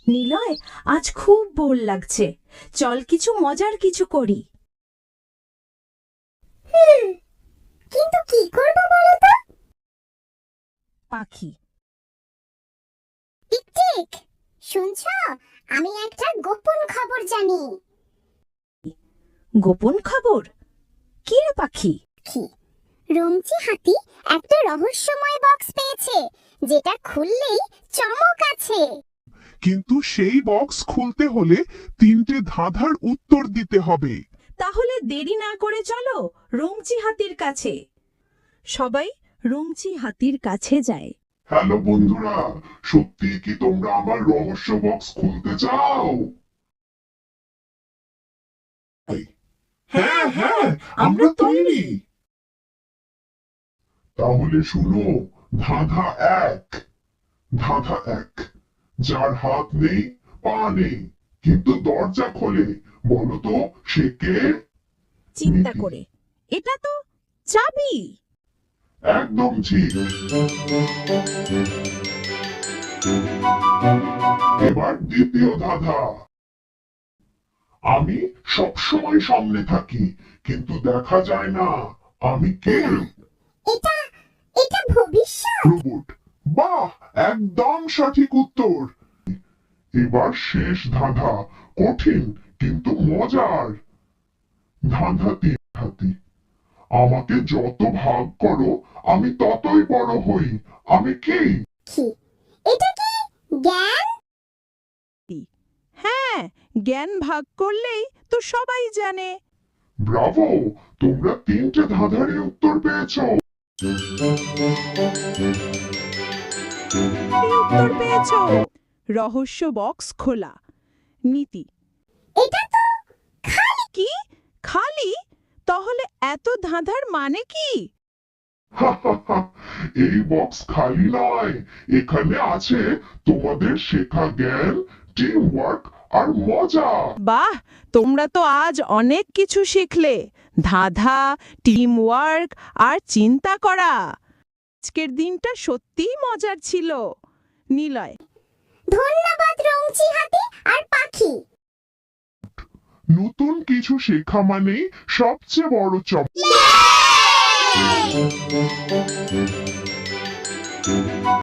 নিলয়, আজ খুব বোর লাগছে, চল কিছু মজার কিছু করি। কিন্তু কি করব বলো তো? পাখি। টিকটিক, শুনছো? আমি একটা গোপন খবর জানি। গোপন খবর? কি রে পাখি? কি? রুমচি হাতি একটা রহস্যময় বক্স পেয়েছে, যেটা খুললেই চমক আছে। কিন্তু সেই বক্স খুলতে হলে 3টে ধাঁধার উত্তর দিতে হবে। তাহলে দেরি না করে চলো রুমচি হাতির কাছে। সবাই রুমচি হাতির কাছে যায়। হ্যালো বন্ধুরা, সত্যি কি তোমরা আমার রহস্য বক্স খুলতে চাও? হ্যাঁ হ্যাঁ, আমরা তৈরি। তাহলে শুনো, ধাঁধা এক। ধাঁধা এক, যার হাত নেই পা নেই কিন্তু দরজা খোলে, বলো তো সে কে? চিন্তা করে, এটা তো চাবি। একদম ঠিক। এবার দ্বিতীয় ধাঁধা। আমি সবসময় সামনে থাকি কিন্তু দেখা যায় না, আমি কে? এটা এটা ভবিষ্যৎ। রোবট। বাহ, একদম সঠিক উত্তর। এবার শেষ ধাঁধা, কঠিন কিন্তু মজার। ধাঁধা তিন হাতি। আমাকে যত ভাগ করো আমি ততই বড় হই, আমি কে? কি? এটা কি জ্ঞান? হ্যাঁ, জ্ঞান ভাগ করলেই তো সবাই জানে। ব্রাভো, তোমরা 3টে ধাঁধারই উত্তর পেয়েছো। উত্তর পেয়েছো। রহস্য বক্স খোলা। নীতি। এটা তো কি? খালি? তাহলে এত ধাঁধার মানে কি? এই বক্স খালি নয়, এখানে আছে তোমাদের শেখা জ্ঞান, টিম ওয়ার্ক আর মজা। বাহ, তোমরা তো আজ অনেক কিছু শিখলে। ধাঁধা, টিম ওয়ার্ক আর চিন্তা করা। আজকের দিনটা সত্যিই মজার ছিল। নিলয়। ধন্যবাদ রুমচি হাতি আর পাখি। নতুন কিছু শেখা মানেই সবচেয়ে বড় চমক।